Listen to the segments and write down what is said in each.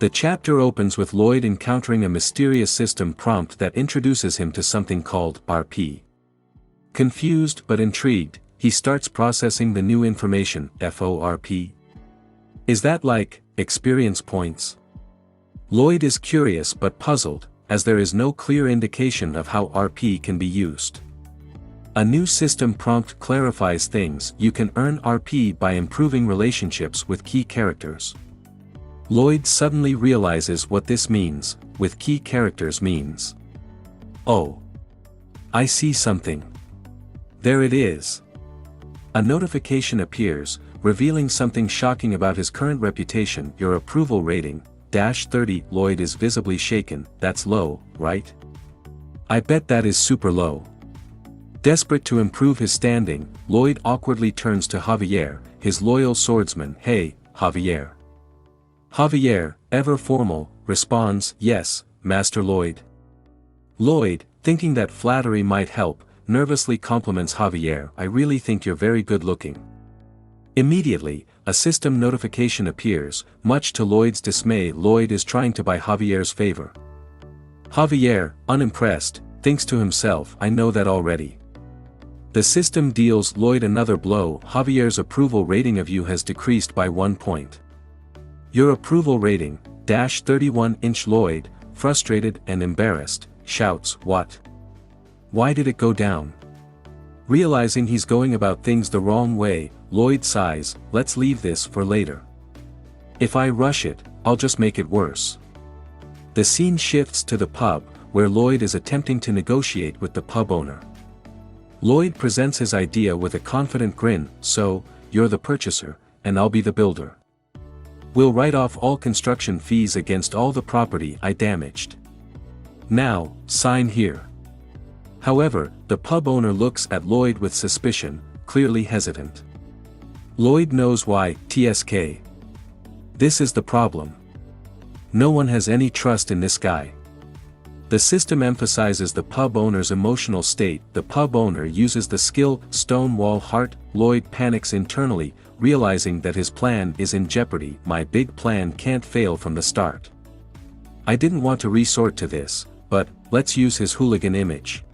The chapter opens with Lloyd encountering a mysterious system prompt that introduces him to something called RP. Confused but intrigued, he starts processing the new information. FORP. Is that like experience points? Lloyd is curious but puzzled, as there is no clear indication of how RP can be used. A new system prompt clarifies things. You can earn RP by improving relationships with key characters. Lloyd suddenly realizes what this means. With key characters means. Oh. I see something. There it is. A notification appears, revealing something shocking about his current reputation. Your approval rating, -30. Lloyd is visibly shaken. That's low, right? I bet that is super low. Desperate to improve his standing, Lloyd awkwardly turns to Javier, his loyal swordsman. Hey, Javier. Javier, ever formal, responds, yes, Master Lloyd. Lloyd, thinking that flattery might help, nervously compliments Javier. I really think you're very good looking. Immediately, a system notification appears. Much to Lloyd's dismay, Lloyd is trying to buy Javier's favor. Javier, unimpressed, thinks to himself, I know that already. The system deals Lloyd another blow. Javier's approval rating of you has decreased by 1 point. Your approval rating, -31. Lloyd, frustrated and embarrassed, shouts, what? Why did it go down? Realizing he's going about things the wrong way, Lloyd sighs, let's leave this for later. If I rush it, I'll just make it worse. The scene shifts to the pub, where Lloyd is attempting to negotiate with the pub owner. Lloyd presents his idea with a confident grin. So, you're the purchaser, and I'll be the builder. We'll write off all construction fees against all the property I damaged. Now, sign here. However, the pub owner looks at Lloyd with suspicion, clearly hesitant. Lloyd knows why. TSK. This is the problem. No one has any trust in this guy. The system emphasizes the pub owner's emotional state. The pub owner uses the skill Stonewall Heart. Lloyd panics internally, realizing that his plan is in jeopardy. My big plan can't fail from the start. I didn't want to resort to this, but let's use his hooligan image.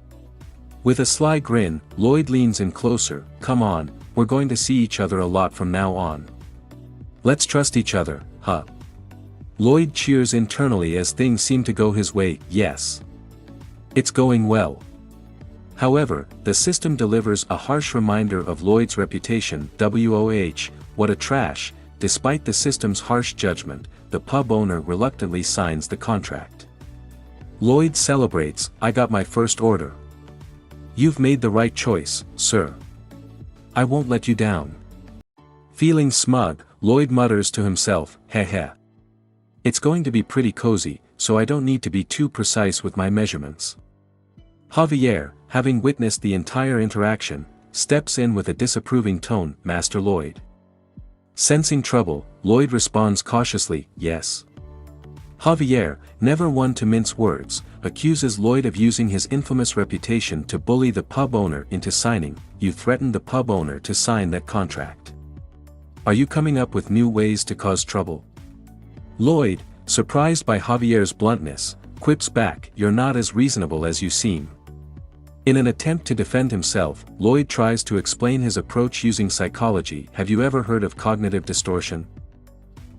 With a sly grin, Lloyd leans in closer. Come on, we're going to see each other a lot from now on. Let's trust each other, huh? Lloyd cheers internally as things seem to go his way. Yes. It's going well. However, the system delivers a harsh reminder of Lloyd's reputation. WOH, what a trash. Despite the system's harsh judgment, the pub owner reluctantly signs the contract. Lloyd celebrates, I got my first order. You've made the right choice, sir. I won't let you down. Feeling smug, Lloyd mutters to himself, heh. It's going to be pretty cozy, so I don't need to be too precise with my measurements. Javier, having witnessed the entire interaction, steps in with a disapproving tone. Master Lloyd. Sensing trouble, Lloyd responds cautiously, yes. Javier, never one to mince words, accuses Lloyd of using his infamous reputation to bully the pub owner into signing. You threatened the pub owner to sign that contract. Are you coming up with new ways to cause trouble? Lloyd, surprised by Javier's bluntness, quips back, you're not as reasonable as you seem. In an attempt to defend himself, Lloyd tries to explain his approach using psychology. Have you ever heard of cognitive distortion?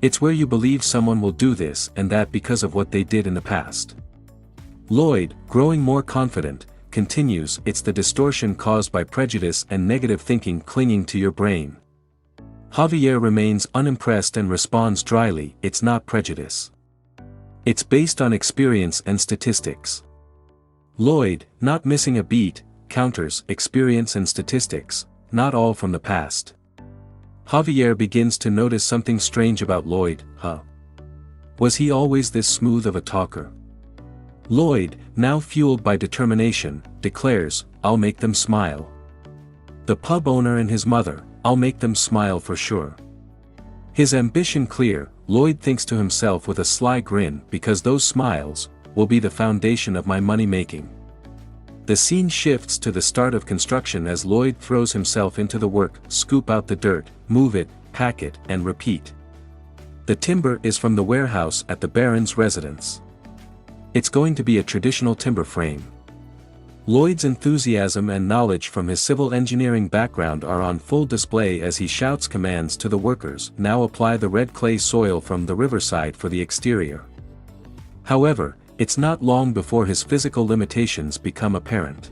It's where you believe someone will do this and that because of what they did in the past. Lloyd, growing more confident, continues, it's the distortion caused by prejudice and negative thinking clinging to your brain. Javier remains unimpressed and responds dryly, it's not prejudice. It's based on experience and statistics. Lloyd, not missing a beat, counters, experience and statistics, not all from the past. Javier begins to notice something strange about Lloyd, huh? Was he always this smooth of a talker? Lloyd, now fueled by determination, declares, I'll make them smile. The pub owner and his mother, I'll make them smile for sure. His ambition clear, Lloyd thinks to himself with a sly grin, because those smiles will be the foundation of my money-making. The scene shifts to the start of construction as Lloyd throws himself into the work, scoop out the dirt, move it, pack it, and repeat. The timber is from the warehouse at the Baron's residence. It's going to be a traditional timber frame. Lloyd's enthusiasm and knowledge from his civil engineering background are on full display as he shouts commands to the workers. Now apply the red clay soil from the riverside for the exterior. However, it's not long before his physical limitations become apparent.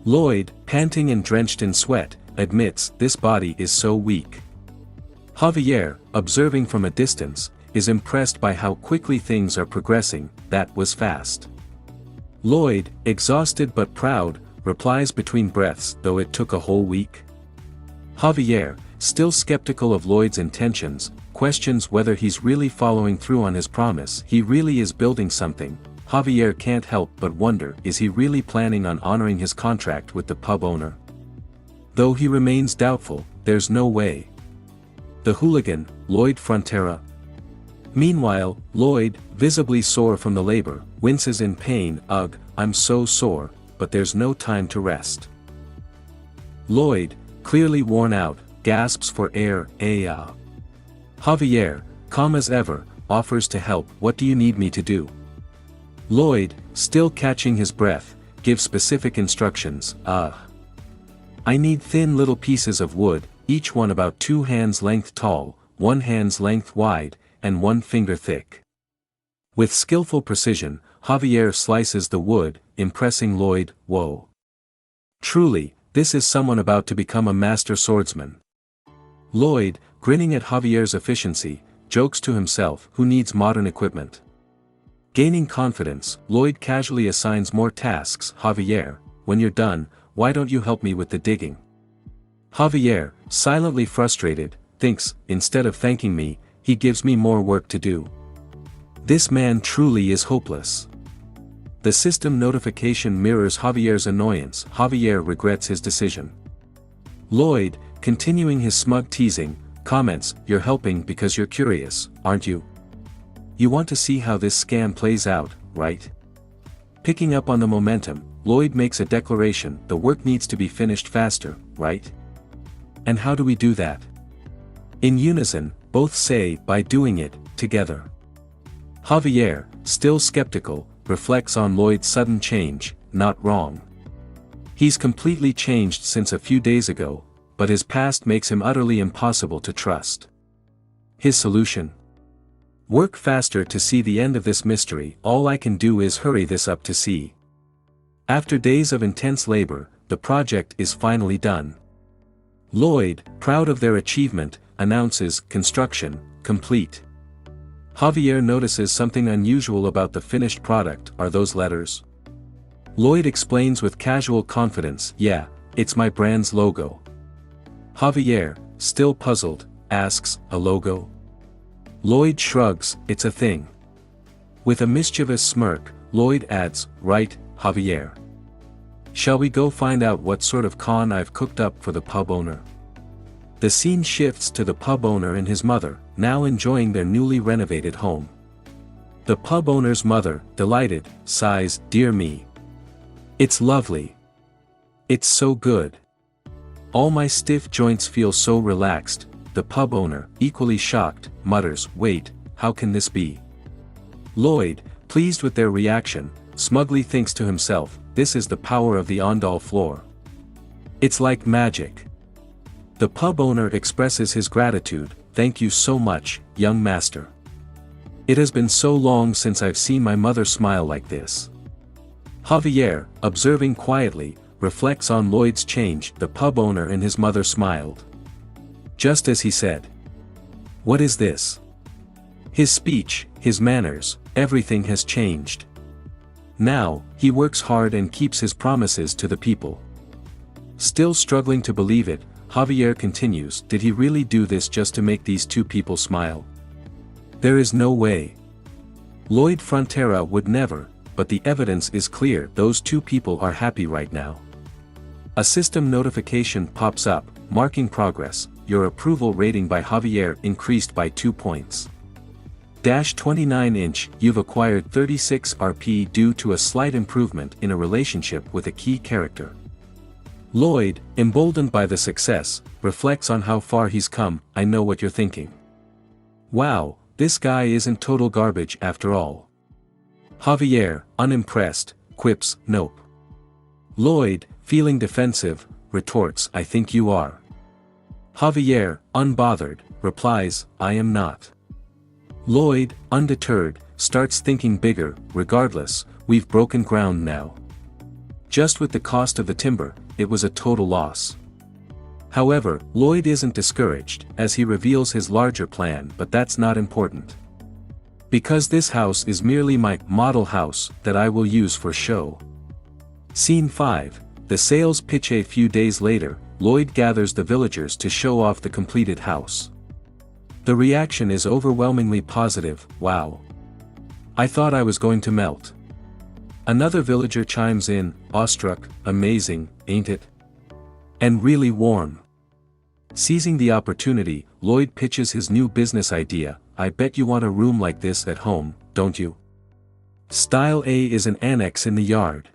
Lloyd, panting and drenched in sweat, admits this body is so weak. Javier, observing from a distance, is impressed by how quickly things are progressing. That was fast. Lloyd, exhausted but proud, replies between breaths, though it took a whole week. Javier, still skeptical of Lloyd's intentions, questions whether he's really following through on his promise. He really is building something. Javier can't help but wonder, is he really planning on honoring his contract with the pub owner? Though he remains doubtful, there's no way. The hooligan, Lloyd Frontera. Meanwhile, Lloyd, visibly sore from the labor, winces in pain. Ugh, I'm so sore, but there's no time to rest. Lloyd, clearly worn out, gasps for air. Javier, calm as ever, offers to help. What do you need me to do? Lloyd, still catching his breath, gives specific instructions. I need thin little pieces of wood, each one about 2 hands length tall, 1 hand's length wide, and 1 finger thick. With skillful precision, Javier slices the wood, impressing Lloyd. Whoa. Truly, this is someone about to become a master swordsman. Lloyd, grinning at Javier's efficiency, jokes to himself, who needs modern equipment? Gaining confidence, Lloyd casually assigns more tasks. Javier, when you're done, why don't you help me with the digging? Javier, silently frustrated, thinks, instead of thanking me, he gives me more work to do. This man truly is hopeless. The system notification mirrors Javier's annoyance. Javier regrets his decision. Lloyd, continuing his smug teasing, comments, you're helping because you're curious, aren't you? You want to see how this scam plays out, right? Picking up on the momentum, Lloyd makes a declaration, the work needs to be finished faster, right? And how do we do that? In unison, both say, by doing it, together. Javier, still skeptical, reflects on Lloyd's sudden change. Not wrong. He's completely changed since a few days ago, but his past makes him utterly impossible to trust. His solution? Work faster to see the end of this mystery. All I can do is hurry this up to see. After days of intense labor, the project is finally done. Lloyd, proud of their achievement, announces, construction, complete. Javier notices something unusual about the finished product. Are those letters? Lloyd explains with casual confidence, yeah, it's my brand's logo. Javier, still puzzled, asks, a logo? Lloyd shrugs, it's a thing. With a mischievous smirk, Lloyd adds, right, Javier. Shall we go find out what sort of con I've cooked up for the pub owner? The scene shifts to the pub owner and his mother, now enjoying their newly renovated home. The pub owner's mother, delighted, sighs, dear me. It's lovely. It's so good. All my stiff joints feel so relaxed. The pub owner, equally shocked, mutters, wait, how can this be? Lloyd, pleased with their reaction, smugly thinks to himself, this is the power of the Ondal floor. It's like magic. The pub owner expresses his gratitude, thank you so much, young master. It has been so long since I've seen my mother smile like this. Javier, observing quietly, reflects on Lloyd's change. The pub owner and his mother smiled. Just as he said. What is this? His speech, his manners, everything has changed. Now, he works hard and keeps his promises to the people. Still struggling to believe it, Javier continues, did he really do this just to make these two people smile? There is no way. Lloyd Frontera would never, but the evidence is clear, those two people are happy right now. A system notification pops up, marking progress, your approval rating by Javier increased by 2 points. 29-inch, you've acquired 36 RP due to a slight improvement in a relationship with a key character. Lloyd, emboldened by the success, reflects on how far he's come. I know what you're thinking. Wow, this guy isn't total garbage after all. Javier, unimpressed, quips, nope. Lloyd, feeling defensive, retorts, I think you are. Javier, unbothered, replies, I am not. Lloyd, undeterred, starts thinking bigger, regardless, we've broken ground now. Just with the cost of the timber, it was a total loss. However, Lloyd isn't discouraged, as he reveals his larger plan, but that's not important. Because this house is merely my model house that I will use for show. Scene 5, the sales pitch. A few days later, Lloyd gathers the villagers to show off the completed house. The reaction is overwhelmingly positive, wow. I thought I was going to melt. Another villager chimes in, awestruck, amazing, ain't it? And really warm. Seizing the opportunity, Lloyd pitches his new business idea, I bet you want a room like this at home, don't you? Style A is an annex in the yard.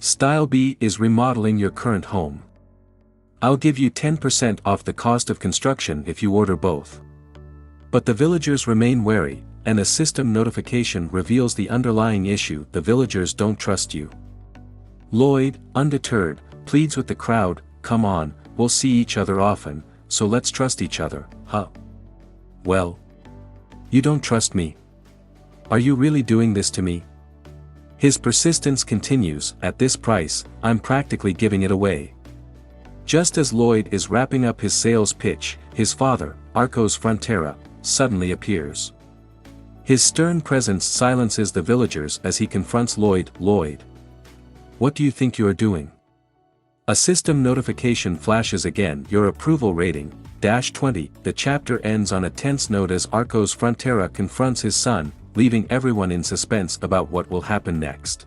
Style B is remodeling your current home. I'll give you 10% off the cost of construction if you order both. But the villagers remain wary, and a system notification reveals the underlying issue: the villagers don't trust you. Lloyd, undeterred, pleads with the crowd, come on, we'll see each other often, so let's trust each other, huh? Well, you don't trust me. Are you really doing this to me? His persistence continues, at this price, I'm practically giving it away. Just as Lloyd is wrapping up his sales pitch, his father, Arco's Frontera, suddenly appears. His stern presence silences the villagers as he confronts Lloyd. Lloyd, what do you think you are doing? A system notification flashes again, your approval rating, -20. The chapter ends on a tense note as Arco's Frontera confronts his son, leaving everyone in suspense about what will happen next.